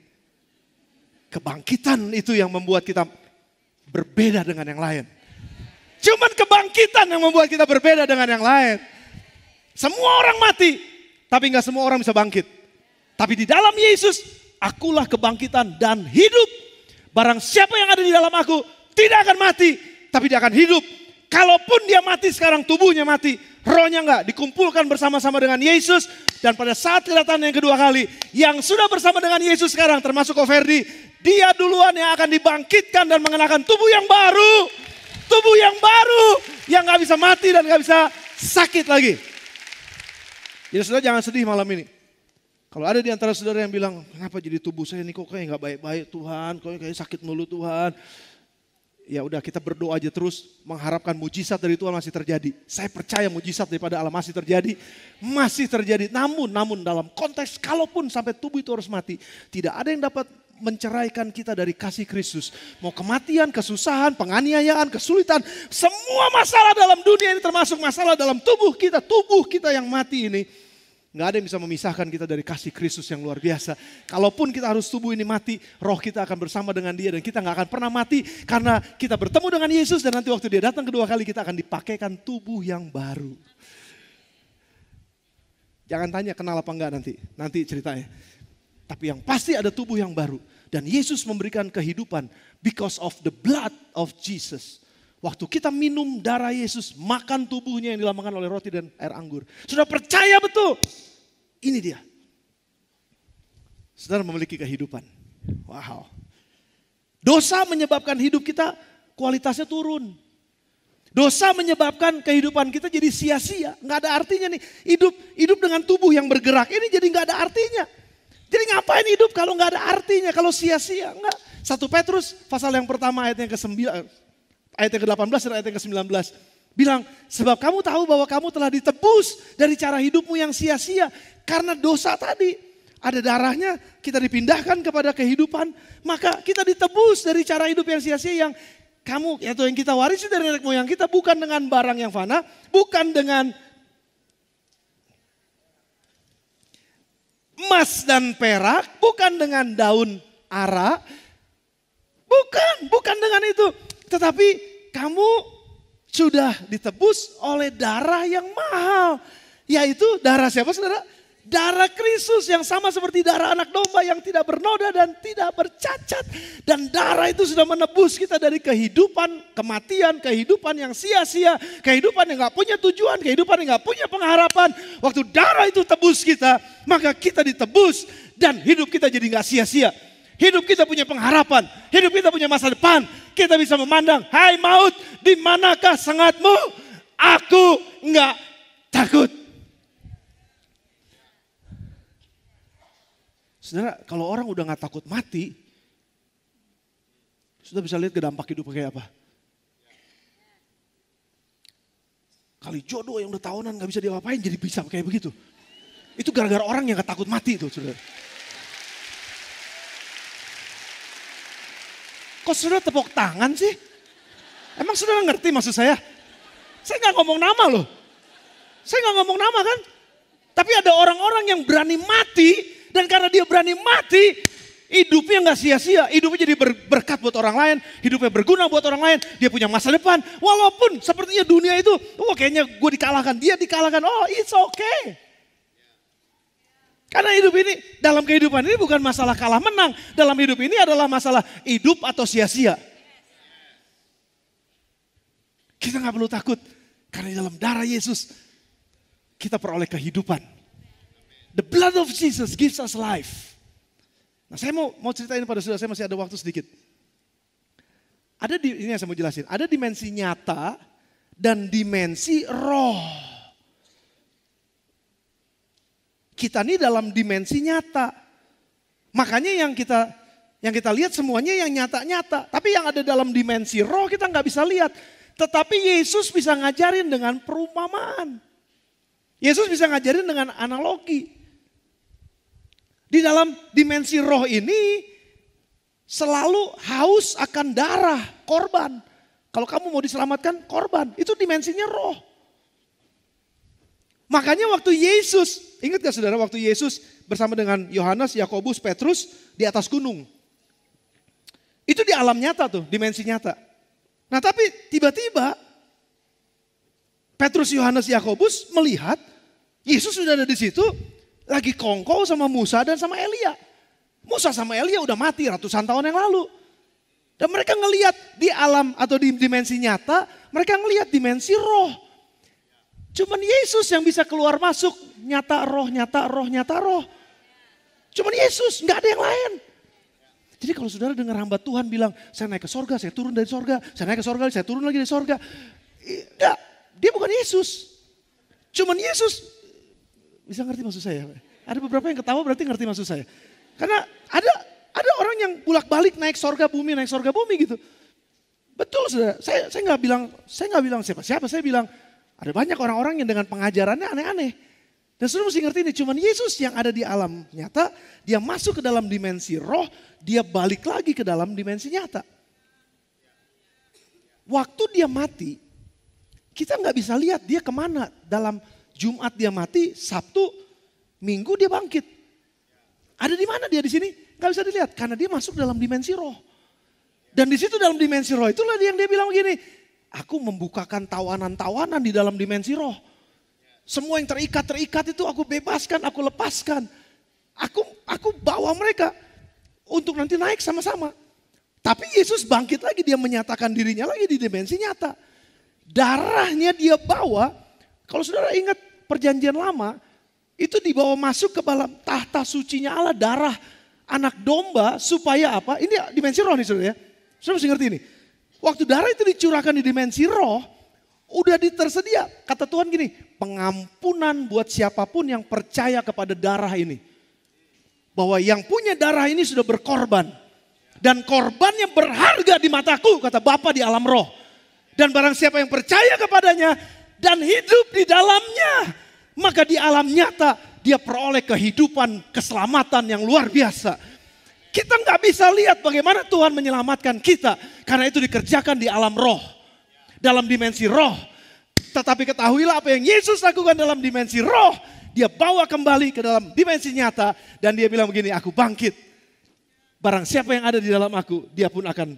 Kebangkitan itu yang membuat kita berbeda dengan yang lain. Cuman kebangkitan yang membuat kita berbeda dengan yang lain. Semua orang mati. Tapi gak semua orang bisa bangkit. Tapi di dalam Yesus, akulah kebangkitan dan hidup. Barang siapa yang ada di dalam aku tidak akan mati. tapi dia akan hidup. Kalaupun dia mati sekarang, tubuhnya mati, rohnya enggak, dikumpulkan bersama-sama dengan Yesus. Dan pada saat kedatangan yang kedua kali, yang sudah bersama dengan Yesus sekarang, termasuk Koverdi, dia duluan yang akan dibangkitkan dan mengenakan tubuh yang baru. Tubuh yang baru, yang gak bisa mati dan gak bisa sakit lagi. Jadi saudara jangan sedih malam ini. Kalau ada di antara saudara yang bilang, kenapa jadi tubuh saya ini kok kayak gak baik-baik Tuhan, kok kayak sakit mulu Tuhan. Ya udah kita berdoa aja terus mengharapkan mujizat dari Tuhan masih terjadi. Saya percaya mujizat daripada Allah masih terjadi. Masih terjadi. Namun dalam konteks kalaupun sampai tubuh itu harus mati. Tidak ada yang dapat menceraikan kita dari kasih Kristus. Mau kematian, kesusahan, penganiayaan, kesulitan. Semua masalah dalam dunia ini termasuk masalah dalam tubuh kita. Tubuh kita yang mati ini. Gak ada yang bisa memisahkan kita dari kasih Kristus yang luar biasa. Kalaupun kita harus tubuh ini mati, roh kita akan bersama dengan dia dan kita gak akan pernah mati. Karena kita bertemu dengan Yesus dan nanti waktu dia datang kedua kali kita akan dipakaikan tubuh yang baru. Jangan tanya kenal apa enggak nanti ceritanya. Tapi yang pasti ada tubuh yang baru. Dan Yesus memberikan kehidupan because of the blood of Jesus. Waktu kita minum darah Yesus, makan tubuhnya yang dilambangkan oleh roti dan air anggur. Sudah percaya betul? Ini dia. Saudara memiliki kehidupan. Wow. Dosa menyebabkan hidup kita kualitasnya turun. Dosa menyebabkan kehidupan kita jadi sia-sia. Nggak ada artinya nih. Hidup dengan tubuh yang bergerak ini jadi nggak ada artinya. Jadi ngapain hidup kalau nggak ada artinya, kalau sia-sia? Enggak. 1 Petrus pasal yang pertama ayat yang ke-9. Ayat yang ke-18 dan ayat yang ke-19. Bilang, sebab kamu tahu bahwa kamu telah ditebus dari cara hidupmu yang sia-sia. Karena dosa tadi. Ada darahnya, kita dipindahkan kepada kehidupan. Maka kita ditebus dari cara hidup yang sia-sia yang kamu, atau yang kita warisi dari nenek moyang kita. Bukan dengan barang yang fana. Bukan dengan emas dan perak. Bukan dengan daun ara. Bukan dengan itu. Tetapi kamu sudah ditebus oleh darah yang mahal. Yaitu darah siapa saudara? Darah Kristus yang sama seperti darah anak domba yang tidak bernoda dan tidak bercacat. Dan darah itu sudah menebus kita dari kehidupan kematian, kehidupan yang sia-sia, kehidupan yang gak punya tujuan, kehidupan yang gak punya pengharapan. Waktu darah itu tebus kita, maka kita ditebus dan hidup kita jadi gak sia-sia. Hidup kita punya pengharapan, hidup kita punya masa depan. Kita bisa memandang, hai maut, di manakah sengatmu? Aku enggak takut. Saudara, kalau orang udah enggak takut mati, sudah bisa lihat ke dampak hidup kayak apa. Kali jodoh yang udah tahunan enggak bisa diapa-apain jadi bisa kayak begitu. Itu gara-gara orang yang enggak takut mati itu, saudara. Kok saudara tepuk tangan sih? Emang saudara ngerti maksud saya? Saya gak ngomong nama loh. Saya gak ngomong nama kan? Tapi ada orang-orang yang berani mati. Dan karena dia berani mati, hidupnya gak sia-sia. Hidupnya jadi berkat buat orang lain. Hidupnya berguna buat orang lain. Dia punya masa depan. Walaupun sepertinya dunia itu, kayaknya gue dikalahkan. Dia dikalahkan, it's okay. Karena hidup ini, dalam kehidupan ini bukan masalah kalah menang. Dalam hidup ini adalah masalah hidup atau sia-sia. Kita gak perlu takut. Karena di dalam darah Yesus, kita peroleh kehidupan. The blood of Jesus gives us life. Nah saya mau ceritain pada saudara, saya masih ada waktu sedikit. Ini yang saya mau jelasin. Ada dimensi nyata dan dimensi roh. Kita ini dalam dimensi nyata. Makanya yang kita lihat semuanya yang nyata-nyata. Tapi yang ada dalam dimensi roh kita nggak bisa lihat. Tetapi Yesus bisa ngajarin dengan perumpamaan. Yesus bisa ngajarin dengan analogi. Di dalam dimensi roh ini selalu haus akan darah korban. Kalau kamu mau diselamatkan korban, itu dimensinya roh. Makanya waktu Yesus, ingat gak saudara waktu Yesus bersama dengan Yohanes, Yakobus, Petrus di atas gunung. Itu di alam nyata tuh, dimensi nyata. Nah tapi tiba-tiba Petrus, Yohanes, Yakobus melihat Yesus sudah ada di situ lagi kongkow sama Musa dan sama Elia. Musa sama Elia udah mati ratusan tahun yang lalu. Dan mereka ngelihat di alam atau di dimensi nyata, mereka ngelihat dimensi roh. Cuman Yesus yang bisa keluar masuk, nyata roh, nyata roh, nyata roh. Cuman Yesus, nggak ada yang lain. Jadi kalau saudara dengar hamba Tuhan bilang, saya naik ke sorga, saya turun dari sorga, saya naik ke sorga, saya turun lagi dari sorga. Enggak, dia bukan Yesus. Cuman Yesus, bisa ngerti maksud saya? Ada beberapa yang ketawa berarti ngerti maksud saya. Karena ada orang yang bolak-balik naik sorga bumi gitu. Betul saudara, saya nggak bilang siapa-siapa, saya bilang ada banyak orang-orang yang dengan pengajarannya aneh-aneh. Dan saudara mesti ngerti ini, cuman Yesus yang ada di alam nyata, dia masuk ke dalam dimensi roh, dia balik lagi ke dalam dimensi nyata. Waktu dia mati, kita nggak bisa lihat dia kemana. Dalam Jumat dia mati, Sabtu, Minggu dia bangkit. Ada di mana dia di sini? Gak bisa dilihat karena dia masuk dalam dimensi roh. Dan di situ dalam dimensi roh itulah yang dia bilang begini, aku membukakan tawanan-tawanan di dalam dimensi roh. Semua yang terikat itu aku bebaskan, aku lepaskan. Aku bawa mereka untuk nanti naik sama-sama. Tapi Yesus bangkit lagi, dia menyatakan dirinya lagi di dimensi nyata. Darahnya dia bawa, kalau saudara ingat perjanjian lama, itu dibawa masuk ke dalam tahta sucinya Allah, darah anak domba supaya apa? Ini dimensi roh nih saudara ya. Saudara mesti ngerti ini. Waktu darah itu dicurahkan di dimensi roh, udah tersedia. Kata Tuhan gini, pengampunan buat siapapun yang percaya kepada darah ini. Bahwa yang punya darah ini sudah berkorban. Dan korbannya berharga di mataku, kata Bapa di alam roh. Dan barang siapa yang percaya kepadanya dan hidup di dalamnya, maka di alam nyata dia peroleh kehidupan, keselamatan yang luar biasa. Kita nggak bisa lihat bagaimana Tuhan menyelamatkan kita. Karena itu dikerjakan di alam roh. Dalam dimensi roh. Tetapi ketahuilah apa yang Yesus lakukan dalam dimensi roh. Dia bawa kembali ke dalam dimensi nyata. Dan dia bilang begini, aku bangkit. Barang siapa yang ada di dalam aku, dia pun akan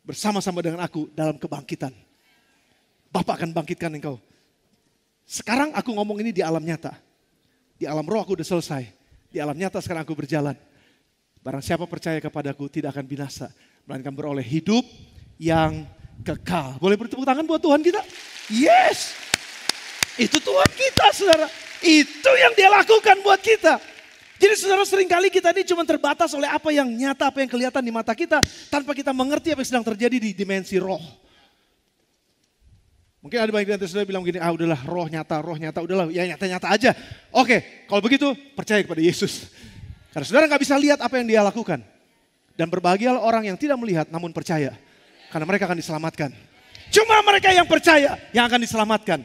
bersama-sama dengan aku dalam kebangkitan. Bapa akan bangkitkan engkau. Sekarang aku ngomong ini di alam nyata. Di alam roh aku udah selesai. Di alam nyata sekarang aku berjalan. Barang siapa percaya kepadaku tidak akan binasa. Melainkan beroleh hidup yang kekal. Boleh bertepuk tangan buat Tuhan kita? Yes. Itu Tuhan kita saudara. Itu yang dia lakukan buat kita. Jadi saudara seringkali kita ini cuma terbatas oleh apa yang nyata, apa yang kelihatan di mata kita. Tanpa kita mengerti apa yang sedang terjadi di dimensi roh. Mungkin ada banyak yang saudara bilang begini, udahlah roh nyata, udahlah ya nyata-nyata aja. Oke, kalau begitu percaya kepada Yesus. Karena saudara gak bisa lihat apa yang dia lakukan. Dan berbahagialah orang yang tidak melihat namun percaya. Karena mereka akan diselamatkan. Cuma mereka yang percaya yang akan diselamatkan.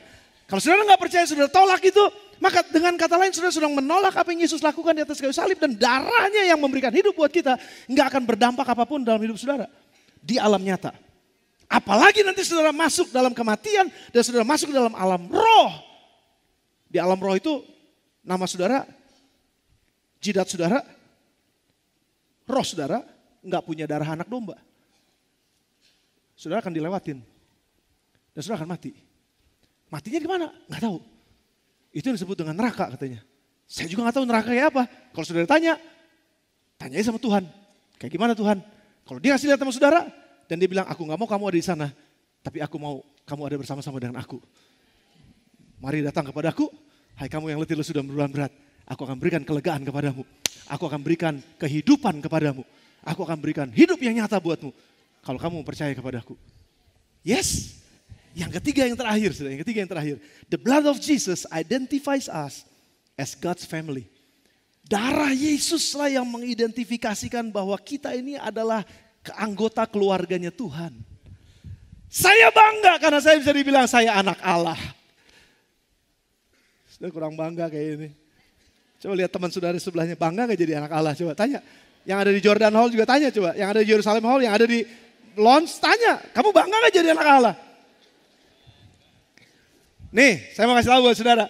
Kalau saudara gak percaya, saudara tolak itu. Maka dengan kata lain saudara sedang menolak apa yang Yesus lakukan di atas kayu salib. Dan darahnya yang memberikan hidup buat kita. Gak akan berdampak apapun dalam hidup saudara. Di alam nyata. Apalagi nanti saudara masuk dalam kematian dan saudara masuk dalam alam roh. Di alam roh itu nama saudara, jidat saudara, roh saudara nggak punya darah anak domba. Saudara akan dilewatin dan saudara akan mati. Matinya gimana? Nggak tahu. Itu yang disebut dengan neraka katanya. Saya juga nggak tahu neraka kayak apa. Kalau saudara tanya aja sama Tuhan. Kayak gimana Tuhan? Kalau dia kasih lihat sama saudara, dan dia bilang, aku gak mau kamu ada di sana. Tapi aku mau kamu ada bersama-sama dengan aku. Mari datang kepadaku. Hai kamu yang letih lesu dan beban berat. Aku akan berikan kelegaan kepadamu. Aku akan berikan kehidupan kepadamu. Aku akan berikan hidup yang nyata buatmu. Kalau kamu percaya kepadaku. Yes. Yang ketiga yang terakhir. The blood of Jesus identifies us as God's family. Darah Yesus lah yang mengidentifikasikan bahwa kita ini adalah anggota keluarganya Tuhan. Saya bangga karena saya bisa dibilang saya anak Allah. Sudah kurang bangga kayak ini. Coba lihat teman saudara sebelahnya, bangga gak jadi anak Allah? Coba tanya. Yang ada di Jordan Hall juga tanya coba. Yang ada di Jerusalem Hall, yang ada di Lounge tanya. Kamu bangga gak jadi anak Allah? Nih, saya mau kasih tahu buat saudara.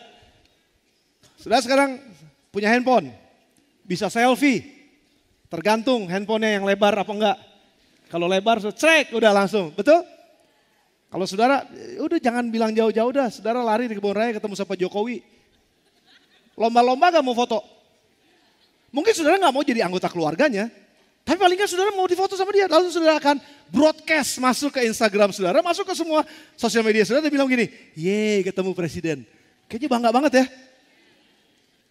Saudara sekarang punya handphone. Bisa selfie. Tergantung handphonenya yang lebar apa enggak. Kalau lebar, cek udah langsung, betul? Kalau saudara, udah jangan bilang jauh-jauh dah. Saudara lari di kebun raya ketemu sama Jokowi. Lomba-lomba gak mau foto? Mungkin saudara gak mau jadi anggota keluarganya. Tapi paling kan saudara mau difoto sama dia. Lalu saudara akan broadcast masuk ke Instagram saudara, masuk ke semua sosial media saudara. Dia bilang gini, yeay ketemu presiden. Kayaknya bangga banget ya.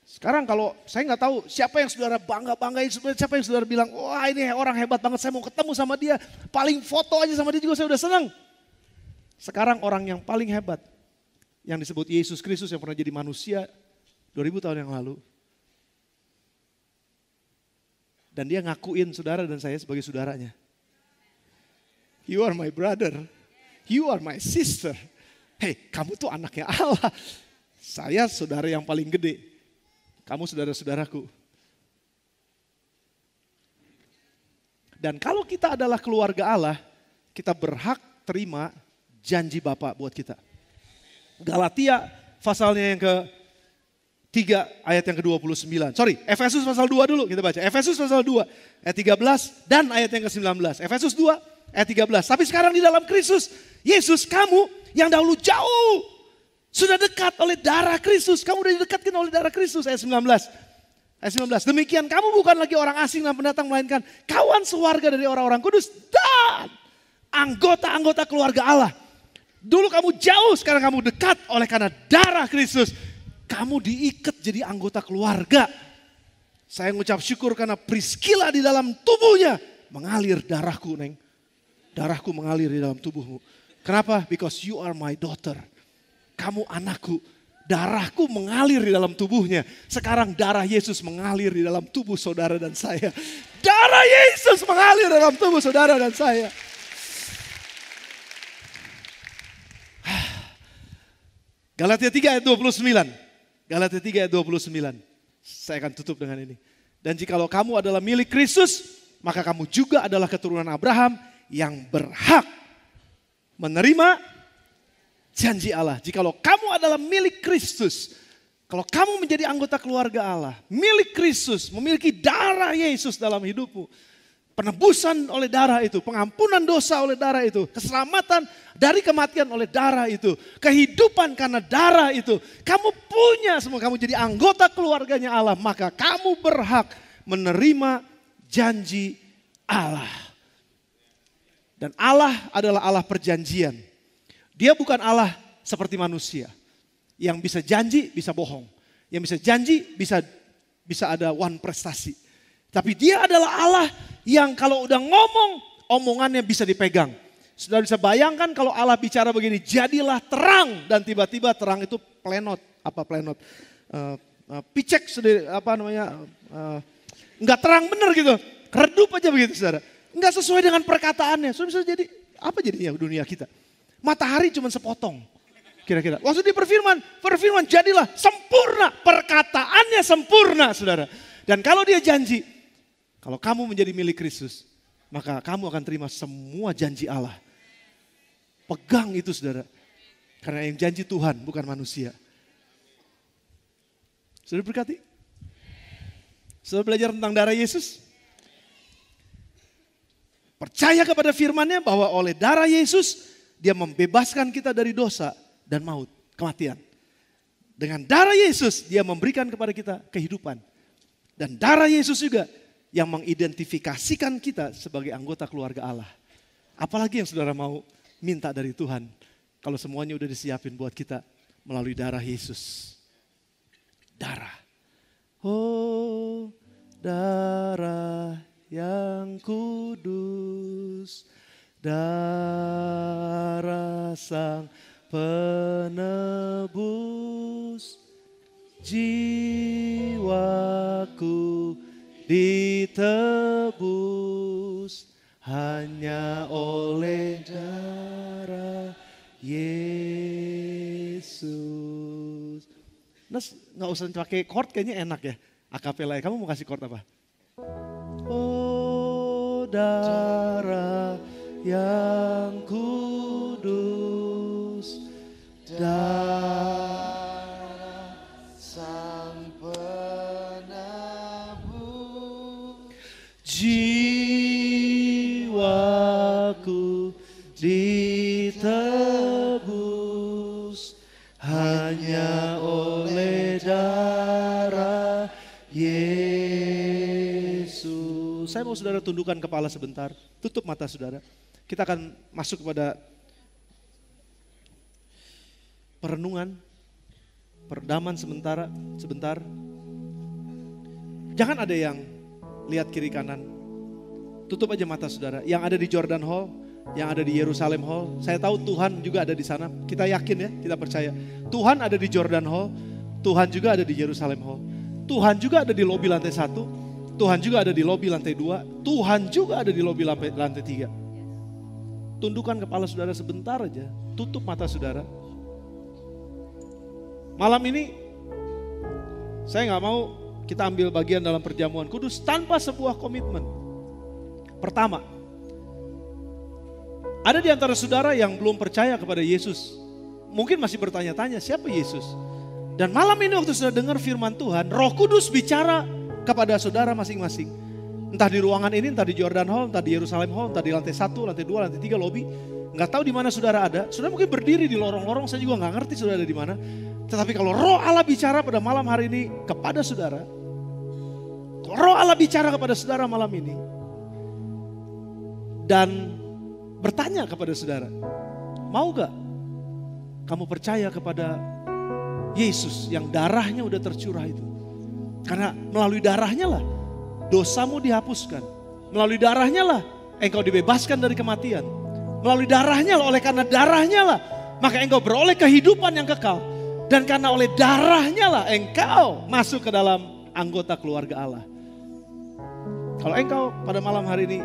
Sekarang kalau saya nggak tahu siapa yang saudara banggain, siapa yang saudara bilang, wah ini orang hebat banget, saya mau ketemu sama dia. Paling foto aja sama dia juga saya udah senang. Sekarang orang yang paling hebat, yang disebut Yesus Kristus yang pernah jadi manusia 2000 tahun yang lalu. Dan dia ngakuin saudara dan saya sebagai saudaranya. You are my brother. You are my sister. Hei, kamu tuh anaknya Allah. Saya saudara yang paling gede. Kamu saudara-saudaraku. Dan kalau kita adalah keluarga Allah, kita berhak terima janji Bapa buat kita. Galatia pasalnya yang ke-3 ayat yang ke-29. Sorry, Efesus pasal 2 dulu kita baca. Efesus pasal 2 ayat 13 dan ayat yang ke-19. Efesus 2 ayat 13. Tapi sekarang di dalam Kristus, Yesus kamu yang dahulu jauh sudah dekat oleh darah Kristus. Kamu sudah didekatkan oleh darah Kristus ayat 19. Ayat 19. Demikian kamu bukan lagi orang asing dan pendatang melainkan kawan sewarga dari orang-orang kudus dan anggota-anggota keluarga Allah. Dulu kamu jauh, sekarang kamu dekat oleh karena darah Kristus. Kamu diikat jadi anggota keluarga. Saya mengucap syukur karena Priskila di dalam tubuhnya mengalir darahku, Neng. Darahku mengalir di dalam tubuhmu. Kenapa? Because you are my daughter. Kamu anakku. Darahku mengalir di dalam tubuhnya. Sekarang darah Yesus mengalir di dalam tubuh saudara dan saya. Darah Yesus mengalir dalam tubuh saudara dan saya. Galatia 3 ayat 29. Galatia 3 ayat 29. Saya akan tutup dengan ini. Dan jikalau kamu adalah milik Kristus, maka kamu juga adalah keturunan Abraham yang berhak menerima janji Allah. Jikalau kamu adalah milik Kristus, kalau kamu menjadi anggota keluarga Allah, milik Kristus, memiliki darah Yesus dalam hidupmu, penebusan oleh darah itu, pengampunan dosa oleh darah itu, keselamatan dari kematian oleh darah itu, kehidupan karena darah itu. Kamu punya semua, kamu jadi anggota keluarganya Allah, maka kamu berhak menerima janji Allah. Dan Allah adalah Allah perjanjian. Dia bukan Allah seperti manusia yang bisa janji, bisa bohong. Yang bisa janji, bisa ada one prestasi. Tapi dia adalah Allah yang kalau udah ngomong, omongannya bisa dipegang. Sudah bisa bayangkan kalau Allah bicara begini, jadilah terang, dan tiba-tiba terang itu plenot. Apa plenot? Picek, enggak terang bener gitu. Redup aja begitu saudara. Enggak sesuai dengan perkataannya. Sudah bisa jadi, apa jadinya dunia kita? Matahari cuma sepotong. Kira-kira. Waktu dia berfirman jadilah sempurna. Perkataannya sempurna saudara. Dan kalau dia janji, kalau kamu menjadi milik Kristus, maka kamu akan terima semua janji Allah. Pegang itu saudara. Karena yang janji Tuhan bukan manusia. Sudah berkati? Sudah belajar tentang darah Yesus? Percaya kepada firman-Nya bahwa oleh darah Yesus, Dia membebaskan kita dari dosa dan maut, kematian. Dengan darah Yesus, Dia memberikan kepada kita kehidupan. Dan darah Yesus juga yang mengidentifikasikan kita sebagai anggota keluarga Allah. Apalagi yang saudara mau minta dari Tuhan, kalau semuanya udah disiapin buat kita melalui darah Yesus. Darah. Oh, darah yang kudus, darah Sang Penebus, jiwaku ditebus hanya oleh darah Yesus. Nah, nggak usah pakai chord, kayaknya enak ya. Akapela, kamu mau kasih chord apa? Oh, darah yang kudus, darah Sang Penebus, jiwaku ditebus hanya oleh darah Yesus. Saya mau saudara tundukkan kepala sebentar, tutup mata saudara. Kita akan masuk kepada perenungan, perdaman sebentar. Jangan ada yang lihat kiri kanan. Tutup aja mata saudara. Yang ada di Jordan Hall, yang ada di Yerusalem Hall. Saya tahu Tuhan juga ada di sana. Kita yakin ya, kita percaya. Tuhan ada di Jordan Hall, Tuhan juga ada di Yerusalem Hall. Tuhan juga ada di lobi lantai 1. Tuhan juga ada di lobi lantai 2, Tuhan juga ada di lobi lantai 3. Tundukkan kepala saudara sebentar aja, tutup mata saudara. Malam ini, saya gak mau kita ambil bagian dalam perjamuan kudus tanpa sebuah komitmen. Pertama, ada di antara saudara yang belum percaya kepada Yesus. Mungkin masih bertanya-tanya, siapa Yesus? Dan malam ini waktu sudah dengar firman Tuhan, Roh Kudus bicara kepada saudara masing-masing. Entah di ruangan ini, entah di Jordan Hall, entah di Yerusalem Hall, entah di lantai 1, lantai 2, lantai 3 lobi. Enggak tahu di mana saudara ada. Saudara mungkin berdiri di lorong-lorong, saya juga enggak ngerti saudara ada di mana. Tetapi kalau Roh Allah bicara pada malam hari ini kepada saudara, kalau Roh Allah bicara kepada saudara malam ini dan bertanya kepada saudara, mau gak kamu percaya kepada Yesus yang darahnya udah tercurah itu? Karena melalui darahnya lah dosamu dihapuskan. Melalui darahnya lah engkau dibebaskan dari kematian. Melalui darahnya lah, oleh karena darahnya lah maka engkau beroleh kehidupan yang kekal. Dan karena oleh darahnya lah engkau masuk ke dalam anggota keluarga Allah. Kalau engkau pada malam hari ini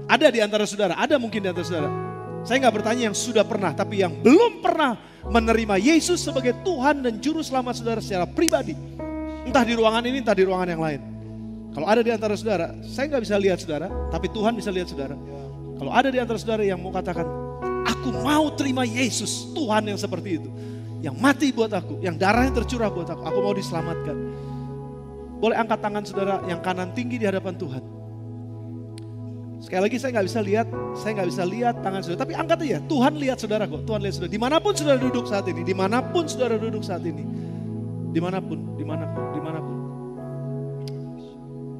ada di antara saudara, ada mungkin di antara saudara. Saya gak bertanya yang sudah pernah, tapi yang belum pernah menerima Yesus sebagai Tuhan dan Juru Selamat saudara secara pribadi. Entah di ruangan ini, entah di ruangan yang lain. Kalau ada di antara saudara, saya gak bisa lihat saudara, tapi Tuhan bisa lihat saudara. Kalau ada di antara saudara yang mau katakan, aku mau terima Yesus, Tuhan yang seperti itu. Yang mati buat aku, yang darahnya tercurah buat aku mau diselamatkan. Boleh angkat tangan saudara yang kanan tinggi di hadapan Tuhan. Sekali lagi saya gak bisa lihat tangan saudara, tapi angkat aja, Tuhan lihat saudara kok, Tuhan lihat saudara. Dimanapun saudara duduk saat ini, dimanapun saudara duduk saat ini. Dimanapun.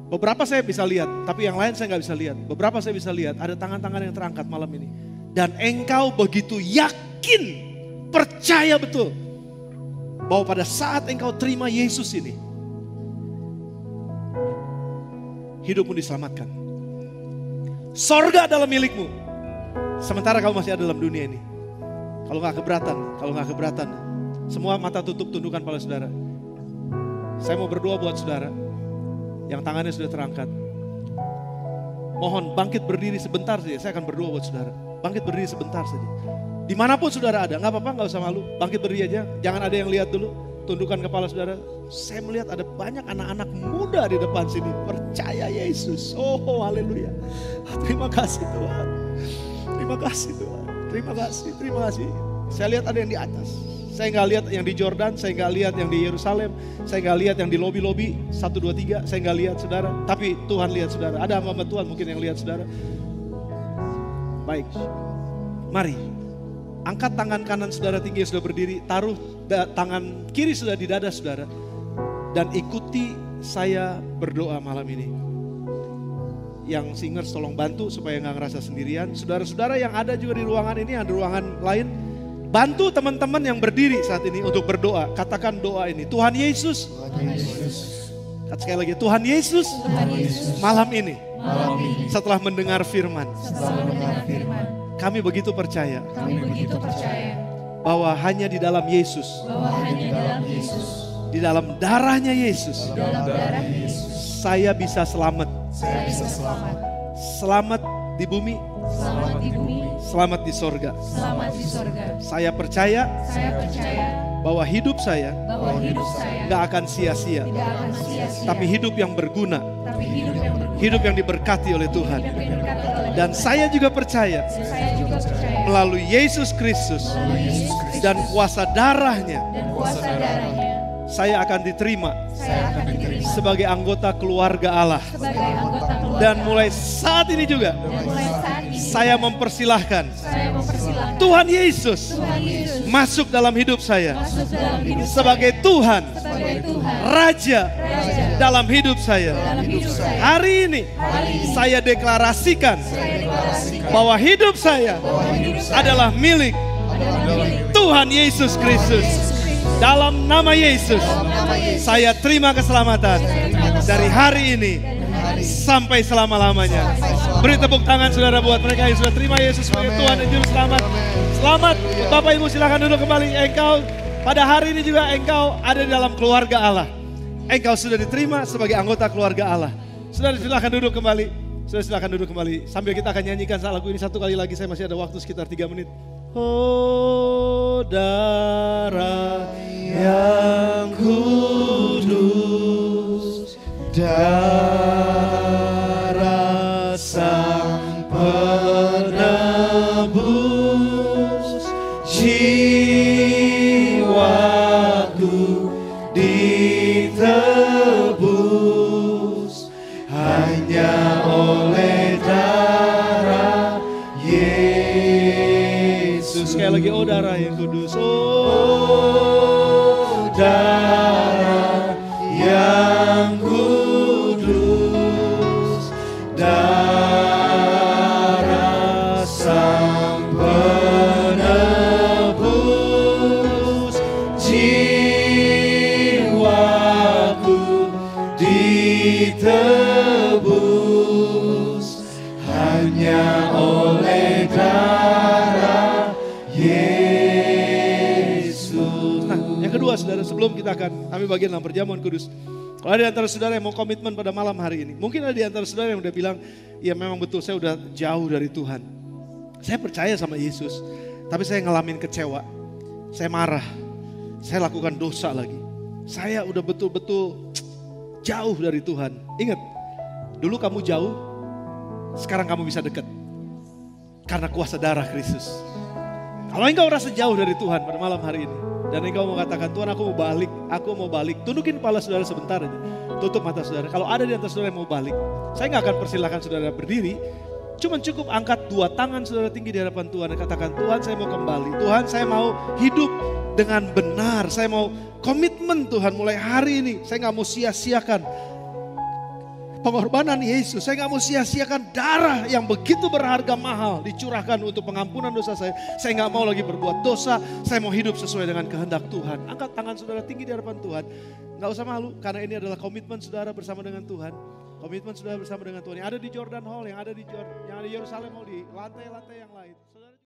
Beberapa saya bisa lihat, tapi yang lain saya gak bisa lihat. Beberapa saya bisa lihat, ada tangan-tangan yang terangkat malam ini. Dan engkau begitu yakin, percaya betul, bahwa pada saat engkau terima Yesus ini, hidupmu diselamatkan. Sorga adalah milikmu, sementara kamu masih ada dalam dunia ini. Kalau gak keberatan, semua mata tutup, tundukkan pada saudara. Saya mau berdoa buat saudara yang tangannya sudah terangkat. Mohon bangkit berdiri sebentar saja, saya akan berdoa buat saudara. Bangkit berdiri sebentar saja. Dimanapun saudara ada, gak apa-apa, gak usah malu. Bangkit berdiri aja, jangan ada yang lihat dulu. Tundukkan kepala saudara. Saya melihat ada banyak anak-anak muda di depan sini. Percaya Yesus. Oh haleluya. Terima kasih Tuhan. Terima kasih Tuhan. Terima kasih. Saya lihat ada yang di atas. Saya nggak lihat yang di Jordan, saya nggak lihat yang di Yerusalem, saya nggak lihat yang di lobi-lobi 1, 2, 3, saya nggak lihat saudara. Tapi Tuhan lihat saudara. Ada hamba Tuhan mungkin yang lihat saudara. Baik, mari angkat tangan kanan saudara tinggi yang sudah berdiri, taruh tangan kiri sudah di dada saudara, dan ikuti saya berdoa malam ini. Yang singers tolong bantu supaya nggak ngerasa sendirian. Saudara-saudara yang ada juga di ruangan ini, ada ruangan lain. Bantu teman-teman yang berdiri saat ini untuk berdoa. Katakan doa ini. Tuhan Yesus. Kata sekali lagi. Tuhan Yesus. Malam ini. Setelah mendengar firman. Kami begitu percaya. Bahwa hanya di dalam Yesus. Di dalam darahnya Yesus. Saya bisa selamat. Selamat di bumi. Selamat di sorga. Saya percaya bahwa hidup saya gak akan sia-sia. Tapi hidup yang berguna. Hidup yang diberkati oleh Tuhan. Dan saya juga percaya melalui Yesus Kristus dan kuasa darahnya, saya akan diterima sebagai anggota keluarga Allah. Dan mulai saat ini juga saya mempersilahkan Tuhan Yesus masuk dalam hidup saya sebagai Tuhan, Raja dalam hidup saya. Hari ini saya deklarasikan bahwa hidup saya adalah milik Tuhan Yesus Kristus. Dalam nama Yesus, saya terima keselamatan dari hari ini sampai selama-lamanya. Beri tepuk tangan saudara buat mereka yang sudah terima Yesus sebagai Tuhan dan Juru Selamat. Selamat, Bapak Ibu silakan duduk kembali. Engkau pada hari ini juga engkau ada di dalam keluarga Allah. Engkau sudah diterima sebagai anggota keluarga Allah. Saudara silakan duduk kembali. Saudara silakan duduk kembali. Sambil kita akan nyanyikan lagu ini satu kali lagi, saya masih ada waktu sekitar 3 menit. Oh darah yang kudus, darah sang penebus, jiwaku ditebus hanya oleh darah Yesus. Sekali lagi, oh darah yang kudus, oh darah yang kudus, darah sang penebus, jiwaku ditebus hanya oleh darah Yesus. Nah, yang kedua saudara, sebelum kita akan ambil bagian dalam perjamuan kudus, kalau ada di antara saudara yang mau komitmen pada malam hari ini, mungkin ada di antara saudara yang udah bilang, ya memang betul saya udah jauh dari Tuhan. Saya percaya sama Yesus, tapi saya ngalamin kecewa, saya marah, saya lakukan dosa lagi. Saya udah betul-betul jauh dari Tuhan. Ingat, dulu kamu jauh, sekarang kamu bisa dekat. Karena kuasa darah Kristus. Kalau engkau rasa jauh dari Tuhan pada malam hari ini, dan engkau mau katakan, Tuhan aku mau balik. Tundukin kepala saudara sebentar aja. Tutup mata saudara. Kalau ada di antara saudara yang mau balik, saya gak akan persilahkan saudara berdiri. Cuman cukup angkat 2 tangan saudara tinggi di hadapan Tuhan dan katakan, Tuhan saya mau kembali. Tuhan saya mau hidup dengan benar. Saya mau komitmen Tuhan mulai hari ini. Saya gak mau sia-siakan pengorbanan Yesus. Saya gak mau sia-siakan darah yang begitu berharga mahal dicurahkan untuk pengampunan dosa saya. Saya gak mau lagi berbuat dosa. Saya mau hidup sesuai dengan kehendak Tuhan. Angkat tangan saudara tinggi di hadapan Tuhan. Gak usah malu, karena ini adalah komitmen saudara bersama dengan Tuhan. Komitmen saudara bersama dengan Tuhan. Yang ada di Jordan Hall, yang ada di Yerusalem Hall, di lantai-lantai yang lain. Saudara